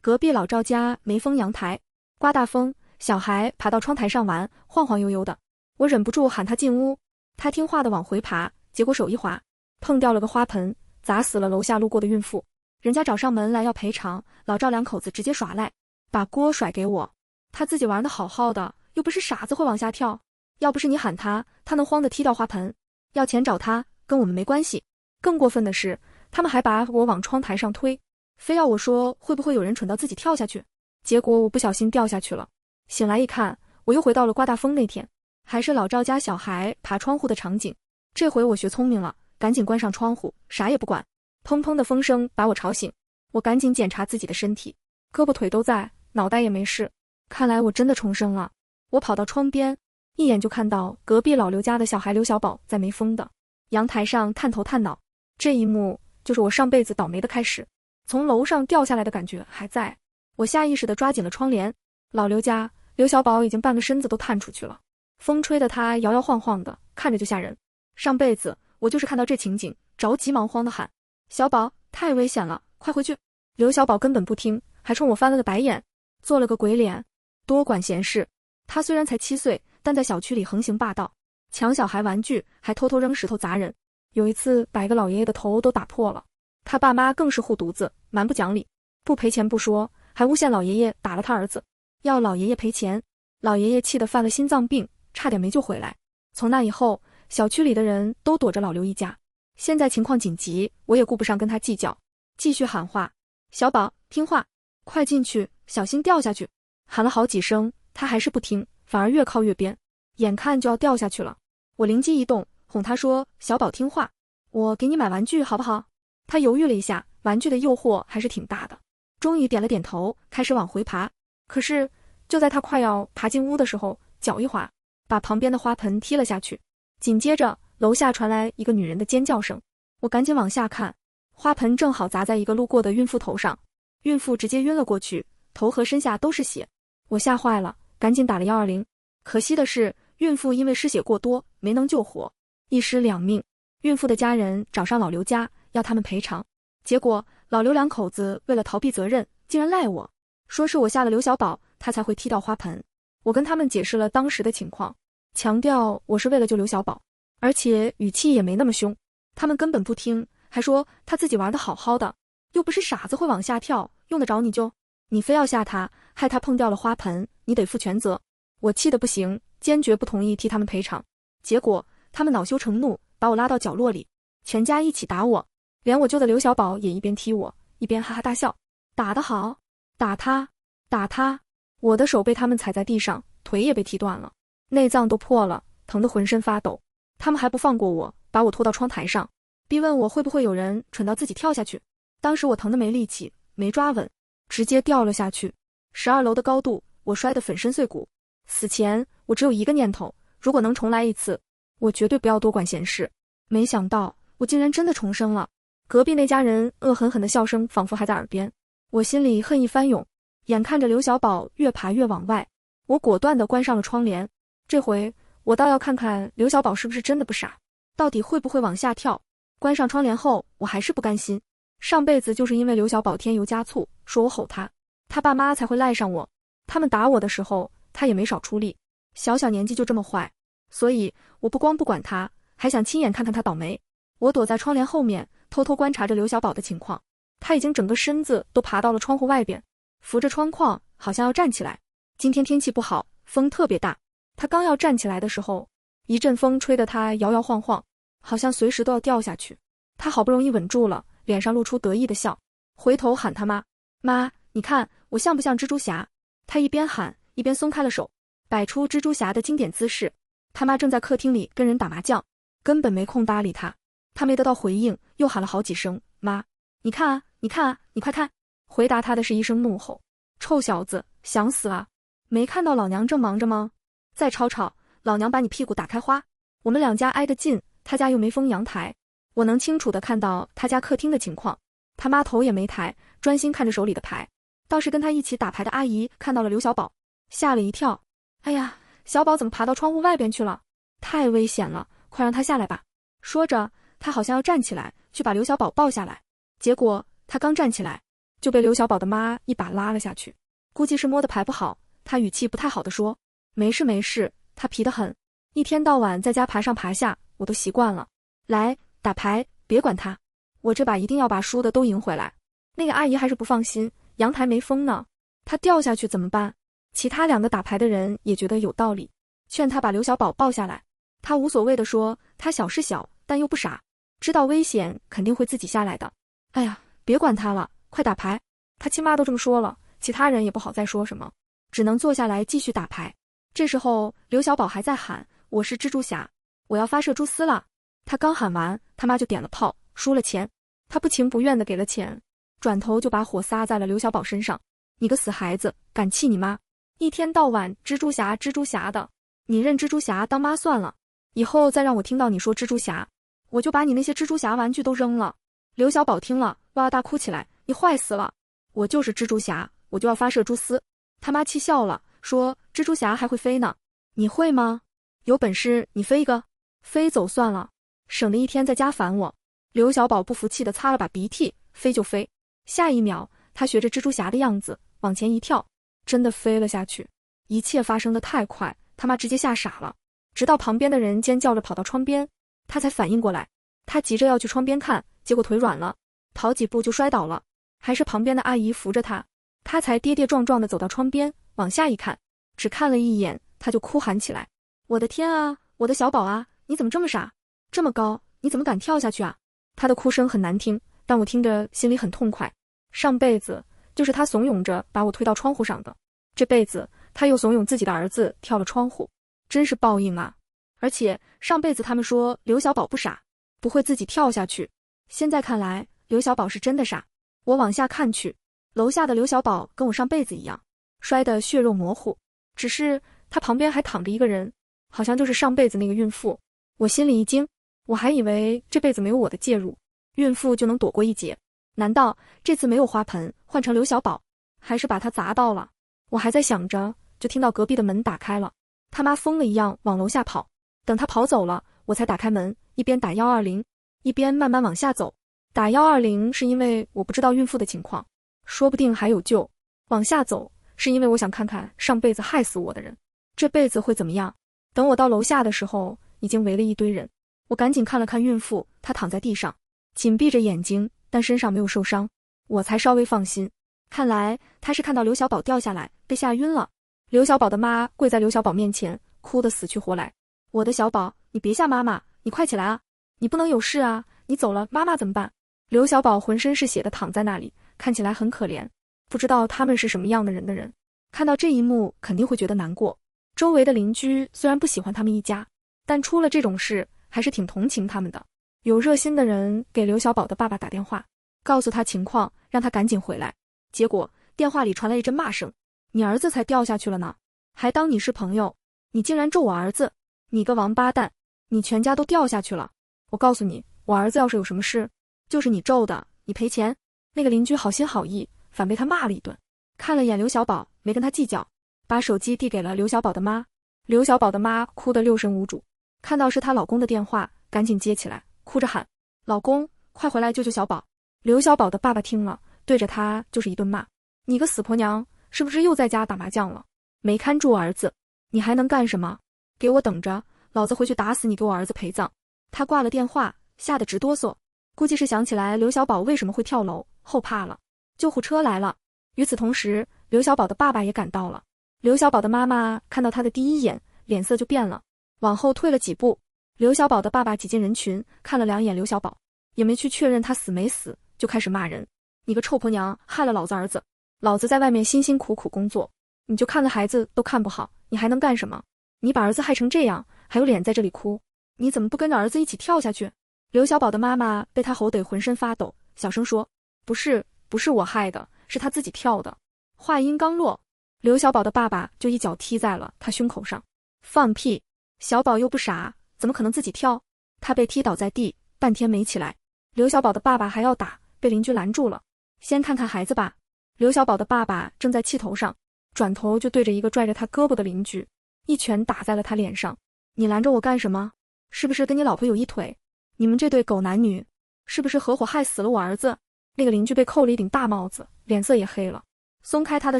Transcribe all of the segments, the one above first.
隔壁老赵家没封阳台，刮大风，小孩爬到窗台上玩，晃晃悠悠的。我忍不住喊他进屋，他听话的往回爬，结果手一滑，碰掉了个花盆，砸死了楼下路过的孕妇。人家找上门来要赔偿，老赵两口子直接耍赖，把锅甩给我。他自己玩得好好的，又不是傻子会往下跳。要不是你喊他，他能慌得踢掉花盆。要钱找他，跟我们没关系。更过分的是，他们还把我往窗台上推，非要我说会不会有人蠢到自己跳下去。结果我不小心掉下去了。醒来一看，我又回到了刮大风那天，还是老赵家小孩爬窗户的场景。这回我学聪明了，赶紧关上窗户，啥也不管。砰砰的风声把我吵醒，我赶紧检查自己的身体，胳膊腿都在，脑袋也没事。看来我真的重生了。我跑到窗边，一眼就看到隔壁老刘家的小孩刘小宝在没风的阳台上探头探脑。这一幕就是我上辈子倒霉的开始。从楼上掉下来的感觉还在，我下意识地抓紧了窗帘。老刘家刘小宝已经半个身子都探出去了，风吹得他摇摇晃晃的，看着就吓人。上辈子我就是看到这情景，着急忙慌地喊：小宝，太危险了，快回去！刘小宝根本不听，还冲我翻了个白眼，做了个鬼脸，多管闲事。他虽然才7岁，但在小区里横行霸道，抢小孩玩具，还偷偷扔石头砸人。有一次把一个老爷爷的头都打破了。他爸妈更是护犊子，蛮不讲理，不赔钱不说，还诬陷老爷爷打了他儿子，要老爷爷赔钱。老爷爷气得犯了心脏病，差点没救回来。从那以后，小区里的人都躲着老刘一家。现在情况紧急，我也顾不上跟他计较，继续喊话：小宝，听话，快进去，小心掉下去。喊了好几声，他还是不听，反而越靠越边，眼看就要掉下去了。我灵机一动，哄他说：小宝听话，我给你买玩具好不好？他犹豫了一下，玩具的诱惑还是挺大的，终于点了点头，开始往回爬。可是就在他快要爬进屋的时候，脚一滑，把旁边的花盆踢了下去。紧接着楼下传来一个女人的尖叫声，我赶紧往下看，花盆正好砸在一个路过的孕妇头上，孕妇直接晕了过去，头和身下都是血。我吓坏了，赶紧打了120。可惜的是，孕妇因为失血过多，没能救活，一尸两命。孕妇的家人找上老刘家，要他们赔偿。结果老刘两口子为了逃避责任，竟然赖我，说是我吓了刘小宝，他才会踢掉花盆。我跟他们解释了当时的情况，强调我是为了救刘小宝，而且语气也没那么凶。他们根本不听，还说他自己玩得好好的，又不是傻子会往下跳，用得着你救？你非要吓他，害他碰掉了花盆，你得负全责。我气得不行，坚决不同意替他们赔偿。结果他们恼羞成怒，把我拉到角落里，全家一起打我，连我救的刘小宝也一边踢我，一边哈哈大笑。打得好，打他，打他！我的手被他们踩在地上，腿也被踢断了，内脏都破了，疼得浑身发抖。他们还不放过我，把我拖到窗台上，逼问我会不会有人蠢到自己跳下去。当时我疼得没力气，没抓稳，直接掉了下去。12楼的高度，我摔得粉身碎骨。死前我只有一个念头，如果能重来一次，我绝对不要多管闲事。没想到我竟然真的重生了。隔壁那家人恶狠狠的笑声仿佛还在耳边，我心里恨意翻涌。眼看着刘小宝越爬越往外，我果断地关上了窗帘。这回我倒要看看刘小宝是不是真的不傻，到底会不会往下跳。关上窗帘后，我还是不甘心。上辈子就是因为刘小宝添油加醋，说我吼他，他爸妈才会赖上我。他们打我的时候，他也没少出力。小小年纪就这么坏，所以我不光不管他，还想亲眼看看他倒霉。我躲在窗帘后面，偷偷观察着刘小宝的情况。他已经整个身子都爬到了窗户外边，扶着窗框，好像要站起来。今天天气不好，风特别大。他刚要站起来的时候，一阵风吹得他摇摇晃晃，好像随时都要掉下去。他好不容易稳住了，脸上露出得意的笑，回头喊他妈：妈，你看我像不像蜘蛛侠？他一边喊一边松开了手，摆出蜘蛛侠的经典姿势。他妈正在客厅里跟人打麻将，根本没空搭理他。他没得到回应，又喊了好几声：妈，你看啊，你看啊，你快看！回答他的是一声怒吼：臭小子，想死啊！没看到老娘正忙着吗？再吵吵，老娘把你屁股打开花！我们两家挨得近，他家又没封阳台，我能清楚地看到他家客厅的情况。他妈头也没抬，专心看着手里的牌。倒是跟他一起打牌的阿姨看到了刘小宝，吓了一跳。哎呀，小宝怎么爬到窗户外边去了？太危险了，快让他下来吧。说着，他好像要站起来去把刘小宝抱下来。结果他刚站起来，就被刘小宝的妈一把拉了下去。估计是摸的牌不好，他语气不太好地说：“没事没事，他皮得很，一天到晚在家爬上爬下，我都习惯了。来，打牌，别管他，我这把一定要把输的都赢回来。”那个阿姨还是不放心，阳台没风呢，他掉下去怎么办？其他两个打牌的人也觉得有道理，劝他把刘小宝抱下来。他无所谓地说，他小是小，但又不傻，知道危险肯定会自己下来的。哎呀，别管他了，快打牌。他亲妈都这么说了，其他人也不好再说什么，只能坐下来继续打牌。这时候刘小宝还在喊，我是蜘蛛侠，我要发射蛛丝了。他刚喊完，他妈就点了炮，输了钱。他不情不愿地给了钱，转头就把火撒在了刘小宝身上。你个死孩子，敢气你妈，一天到晚蜘蛛侠蜘蛛侠的，你认蜘蛛侠当妈算了，以后再让我听到你说蜘蛛侠，我就把你那些蜘蛛侠玩具都扔了。刘小宝听了哇大哭起来，你坏死了，我就是蜘蛛侠，我就要发射蛛丝。他妈气笑了，说蜘蛛侠还会飞呢，你会吗？有本事你飞一个，飞走算了，省得一天在家烦我。刘小宝不服气地擦了把鼻涕，飞就飞。下一秒，他学着蜘蛛侠的样子往前一跳，真的飞了下去。一切发生得太快，他妈直接吓傻了，直到旁边的人尖叫着跑到窗边，他才反应过来。他急着要去窗边看，结果腿软了，跑几步就摔倒了，还是旁边的阿姨扶着他，他才跌跌撞撞地走到窗边，往下一看，只看了一眼，他就哭喊起来：我的天啊，我的小宝啊，你怎么这么傻，这么高，你怎么敢跳下去啊？他的哭声很难听，但我听着心里很痛快。上辈子就是他怂恿着把我推到窗户上的，这辈子他又怂恿自己的儿子跳了窗户，真是报应啊！而且上辈子他们说刘小宝不傻，不会自己跳下去，现在看来刘小宝是真的傻。我往下看去，楼下的刘小宝跟我上辈子一样，摔得血肉模糊，只是他旁边还躺着一个人，好像就是上辈子那个孕妇。我心里一惊，我还以为这辈子没有我的介入，孕妇就能躲过一劫，难道这次没有花盆，换成刘小宝，还是把他砸到了？我还在想着，就听到隔壁的门打开了，他妈疯了一样往楼下跑，等他跑走了，我才打开门，一边打120，一边慢慢往下走。打120是因为我不知道孕妇的情况，说不定还有救。往下走是因为我想看看上辈子害死我的人，这辈子会怎么样。等我到楼下的时候，已经围了一堆人。我赶紧看了看孕妇，她躺在地上，紧闭着眼睛，但身上没有受伤，我才稍微放心。看来她是看到刘小宝掉下来，被吓晕了。刘小宝的妈跪在刘小宝面前，哭得死去活来。我的小宝，你别吓妈妈，你快起来啊，你不能有事啊，你走了妈妈怎么办？刘小宝浑身是血的躺在那里，看起来很可怜，不知道他们是什么样的人看到这一幕肯定会觉得难过。周围的邻居虽然不喜欢他们一家，但出了这种事还是挺同情他们的。有热心的人给刘小宝的爸爸打电话，告诉他情况，让他赶紧回来。结果电话里传来一阵骂声，你儿子才掉下去了呢，还当你是朋友，你竟然咒我儿子，你个王八蛋，你全家都掉下去了。我告诉你，我儿子要是有什么事，就是你咒的，你赔钱。那个邻居好心好意，反被他骂了一顿。看了眼刘小宝，没跟他计较，把手机递给了刘小宝的妈。刘小宝的妈哭得六神无主，看到是她老公的电话，赶紧接起来，哭着喊：老公，快回来救救小宝。刘小宝的爸爸听了，对着他就是一顿骂：你个死婆娘，是不是又在家打麻将了？没看住儿子，你还能干什么？给我等着，老子回去打死你，给我儿子陪葬。他挂了电话，吓得直哆嗦，估计是想起来刘小宝为什么会跳楼，后怕了。救护车来了。与此同时，刘小宝的爸爸也赶到了。刘小宝的妈妈看到他的第一眼，脸色就变了，往后退了几步。刘小宝的爸爸挤进人群，看了两眼刘小宝，也没去确认他死没死，就开始骂人：你个臭婆娘，害了老子儿子，老子在外面辛辛苦苦工作，你就看个孩子都看不好，你还能干什么？你把儿子害成这样，还有脸在这里哭，你怎么不跟着儿子一起跳下去？刘小宝的妈妈被他吼得浑身发抖，小声说：不是我害的，是他自己跳的。话音刚落，刘小宝的爸爸就一脚踢在了他胸口上。放屁，小宝又不傻，怎么可能自己跳？他被踢倒在地，半天没起来。刘小宝的爸爸还要打，被邻居拦住了。先看看孩子吧。刘小宝的爸爸正在气头上，转头就对着一个拽着他胳膊的邻居，一拳打在了他脸上。你拦着我干什么？是不是跟你老婆有一腿？你们这对狗男女，是不是合伙害死了我儿子？那个邻居被扣了一顶大帽子，脸色也黑了，松开他的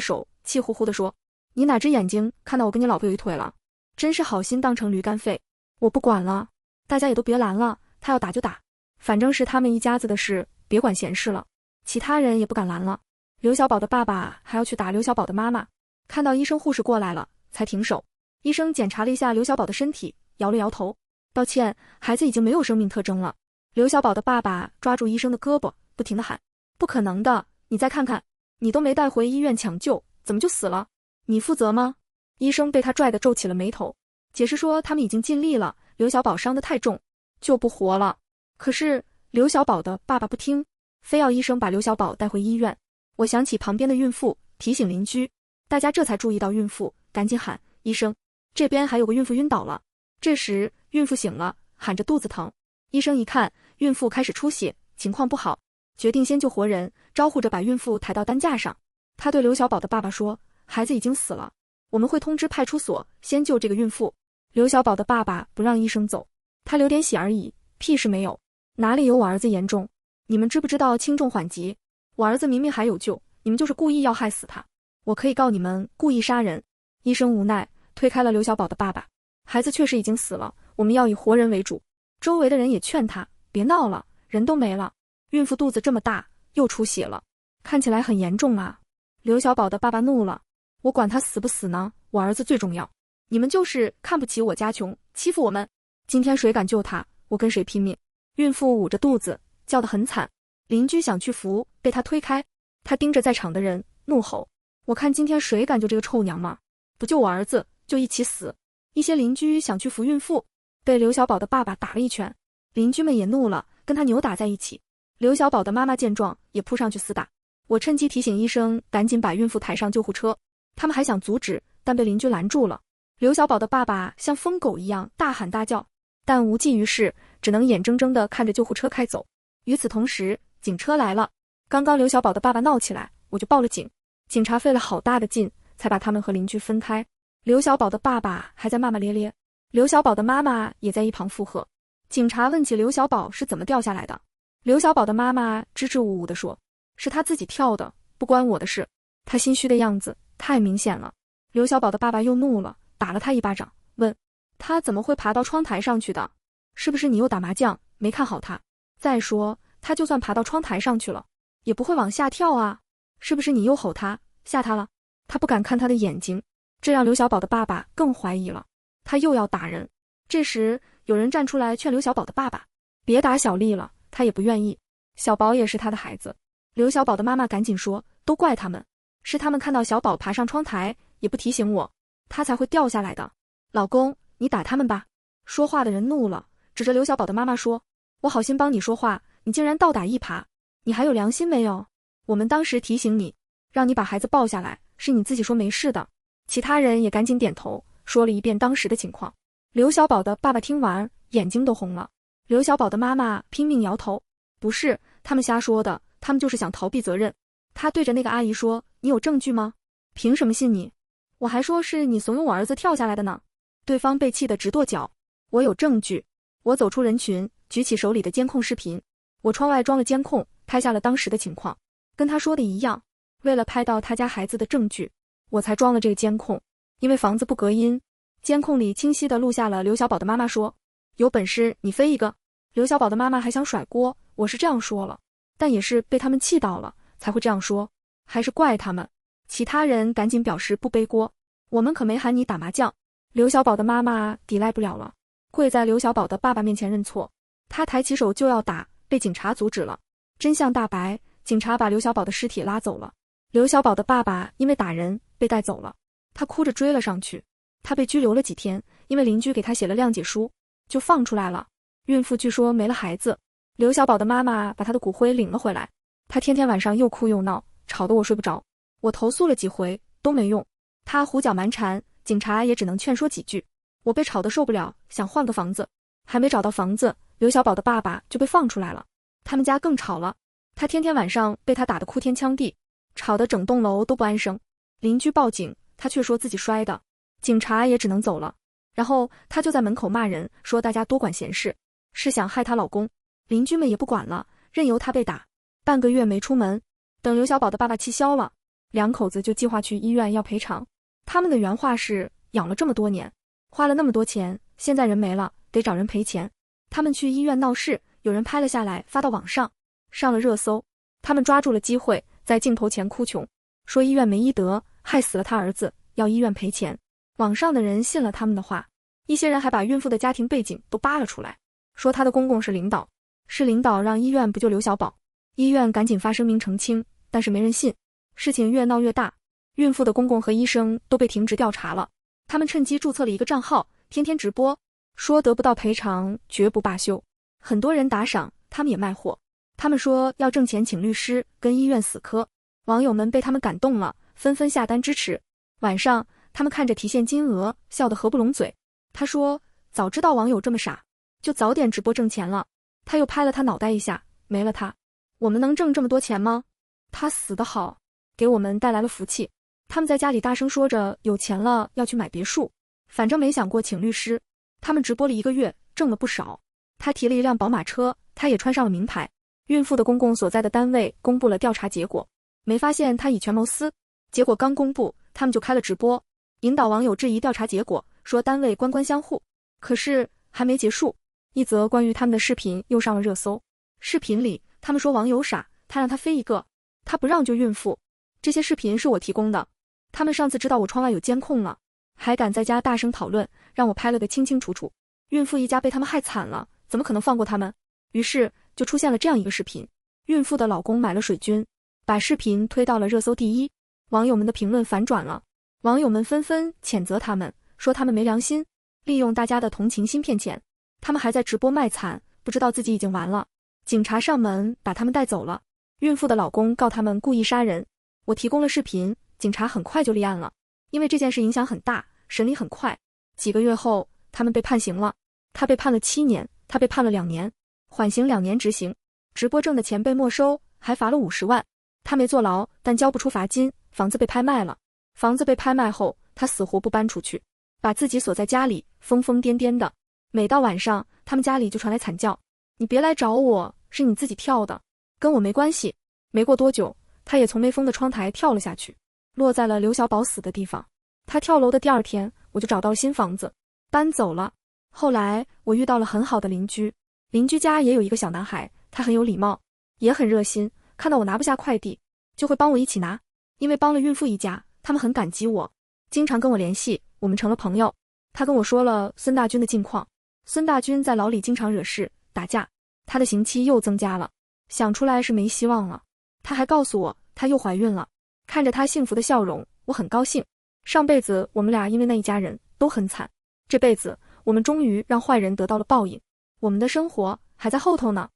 手，气呼呼地说：“你哪只眼睛看到我跟你老婆有一腿了？真是好心当成驴肝肺！我不管了，大家也都别拦了，他要打就打，反正是他们一家子的事，别管闲事了。”其他人也不敢拦了。刘小宝的爸爸还要去打刘小宝的妈妈，看到医生护士过来了，才停手。医生检查了一下刘小宝的身体，摇了摇头：“抱歉，孩子已经没有生命特征了。”刘小宝的爸爸抓住医生的胳膊，不停地喊：“不可能的，你再看看，你都没带回医院抢救，怎么就死了？你负责吗？”医生被他拽得皱起了眉头，解释说他们已经尽力了，刘小宝伤得太重，就不活了。可是刘小宝的爸爸不听，非要医生把刘小宝带回医院。我想起旁边的孕妇，提醒邻居，大家这才注意到孕妇，赶紧喊：“医生，这边还有个孕妇晕倒了。”这时孕妇醒了，喊着肚子疼。医生一看孕妇开始出血，情况不好，决定先救活人，招呼着把孕妇抬到担架上。他对刘小宝的爸爸说：“孩子已经死了，我们会通知派出所先救这个孕妇。”刘小宝的爸爸不让医生走，他流点血而已，屁事没有，哪里有我儿子严重？你们知不知道轻重缓急？我儿子明明还有救，你们就是故意要害死他，我可以告你们故意杀人。医生无奈推开了刘小宝的爸爸，孩子确实已经死了，我们要以活人为主。周围的人也劝他别闹了，人都没了，孕妇肚子这么大，又出血了，看起来很严重啊。刘小宝的爸爸怒了：“我管他死不死呢，我儿子最重要，你们就是看不起我家穷，欺负我们，今天谁敢救他，我跟谁拼命。”孕妇捂着肚子叫得很惨，邻居想去扶，被他推开。他盯着在场的人怒吼：“我看今天谁敢救这个臭娘们，不救我儿子就一起死！”一些邻居想去扶孕妇，被刘小宝的爸爸打了一拳，邻居们也怒了，跟他扭打在一起。刘小宝的妈妈见状也扑上去厮打。我趁机提醒医生赶紧把孕妇抬上救护车，他们还想阻止，但被邻居拦住了。刘小宝的爸爸像疯狗一样大喊大叫，但无济于事，只能眼睁睁地看着救护车开走。与此同时，警车来了。刚刚刘小宝的爸爸闹起来，我就报了警。警察费了好大的劲，才把他们和邻居分开。刘小宝的爸爸还在骂骂咧咧，刘小宝的妈妈也在一旁附和。警察问起刘小宝是怎么掉下来的，刘小宝的妈妈支支吾吾地说：“是他自己跳的，不关我的事。”他心虚的样子太明显了。刘小宝的爸爸又怒了，打了他一巴掌，问：“他怎么会爬到窗台上去的？是不是你又打麻将没看好他？再说他就算爬到窗台上去了，也不会往下跳啊，是不是你又吼他吓他了？”他不敢看他的眼睛，这让刘小宝的爸爸更怀疑了，他又要打人。这时有人站出来劝刘小宝的爸爸别打小丽了，他也不愿意，小宝也是他的孩子。刘小宝的妈妈赶紧说：“都怪他们，是他们看到小宝爬上窗台也不提醒我，他才会掉下来的。老公，你打他们吧。”说话的人怒了，指着刘小宝的妈妈说：“我好心帮你说话，你竟然倒打一耙，你还有良心没有？我们当时提醒你，让你把孩子抱下来，是你自己说没事的。”其他人也赶紧点头，说了一遍当时的情况。刘小宝的爸爸听完眼睛都红了，刘小宝的妈妈拼命摇头：“不是，他们瞎说的，他们就是想逃避责任。”他对着那个阿姨说：“你有证据吗？凭什么信你？我还说是你怂恿我儿子跳下来的呢。”对方被气得直跺脚：“我有证据！”我走出人群，举起手里的监控视频，我窗外装了监控，拍下了当时的情况，跟他说的一样。为了拍到他家孩子的证据，我才装了这个监控，因为房子不隔音，监控里清晰地录下了刘小宝的妈妈说：“有本事你飞一个。”刘小宝的妈妈还想甩锅，我是这样说了，但也是被他们气到了才会这样说，还是怪他们。其他人赶紧表示不背锅，我们可没喊你打麻将。刘小宝的妈妈抵赖不了了，跪在刘小宝的爸爸面前认错。他抬起手就要打，被警察阻止了。真相大白，警察把刘小宝的尸体拉走了。刘小宝的爸爸因为打人被带走了，他哭着追了上去。他被拘留了几天，因为邻居给他写了谅解书，就放出来了。孕妇据说没了孩子，刘小宝的妈妈把他的骨灰领了回来。他天天晚上又哭又闹，吵得我睡不着。我投诉了几回都没用，他胡搅蛮缠，警察也只能劝说几句。我被吵得受不了，想换个房子，还没找到房子，刘小宝的爸爸就被放出来了。他们家更吵了，他天天晚上被他打得哭天抢地，吵得整栋楼都不安生。邻居报警，他却说自己摔的，警察也只能走了。然后他就在门口骂人，说大家多管闲事，是想害她老公。邻居们也不管了，任由他被打，半个月没出门。等刘小宝的爸爸气消了，两口子就计划去医院要赔偿。他们的原话是，养了这么多年，花了那么多钱，现在人没了，得找人赔钱。他们去医院闹事，有人拍了下来发到网上，上了热搜。他们抓住了机会，在镜头前哭穷，说医院没医德，害死了他儿子，要医院赔钱。网上的人信了他们的话，一些人还把孕妇的家庭背景都扒了出来，说她的公公是领导，是领导让医院不救刘小宝。医院赶紧发声明澄清，但是没人信。事情越闹越大，孕妇的公公和医生都被停职调查了。他们趁机注册了一个账号，天天直播，说得不到赔偿绝不罢休。很多人打赏，他们也卖货。他们说要挣钱请律师，跟医院死磕。网友们被他们感动了，纷纷下单支持。晚上，他们看着提现金额，笑得合不拢嘴。他说，早知道网友这么傻，就早点直播挣钱了。他又拍了他脑袋一下，没了他，我们能挣这么多钱吗？他死得好，给我们带来了福气。他们在家里大声说着有钱了要去买别墅，反正没想过请律师。他们直播了1个月，挣了不少。他提了一辆宝马车，他也穿上了名牌。孕妇的公公所在的单位公布了调查结果，没发现他以权谋私。结果刚公布，他们就开了直播，引导网友质疑调查结果，说单位官官相护。可是还没结束，一则关于他们的视频又上了热搜。视频里他们说网友傻，他让他飞一个，他不让救孕妇。这些视频是我提供的，他们上次知道我窗外有监控了，还敢在家大声讨论，让我拍了个清清楚楚。孕妇一家被他们害惨了，怎么可能放过他们？于是就出现了这样一个视频，孕妇的老公买了水军，把视频推到了热搜第1。网友们的评论反转了，网友们纷纷谴责他们，说他们没良心，利用大家的同情心骗钱。他们还在直播卖惨，不知道自己已经完了。警察上门把他们带走了。孕妇的老公告他们故意杀人。我提供了视频，警察很快就立案了，因为这件事影响很大，审理很快。几个月后，他们被判刑了。他被判了7年，他被判了2年，缓刑2年执行。直播挣的钱被没收，还罚了50万。他没坐牢，但交不出罚金，房子被拍卖了。房子被拍卖后，他死活不搬出去，把自己锁在家里，疯疯癫癫的。每到晚上，他们家里就传来惨叫：你别来找我，是你自己跳的，跟我没关系。没过多久，他也从没封的窗台跳了下去，落在了刘小宝死的地方。他跳楼的第2天，我就找到了新房子，搬走了。后来我遇到了很好的邻居，邻居家也有一个小男孩，他很有礼貌，也很热心，看到我拿不下快递，就会帮我一起拿。因为帮了孕妇一家，他们很感激我，经常跟我联系，我们成了朋友。他跟我说了孙大军的近况，孙大军在牢里经常惹事打架，他的刑期又增加了，想出来是没希望了。他还告诉我他又怀孕了，看着他幸福的笑容，我很高兴。上辈子我们俩因为那一家人都很惨，这辈子我们终于让坏人得到了报应，我们的生活还在后头呢。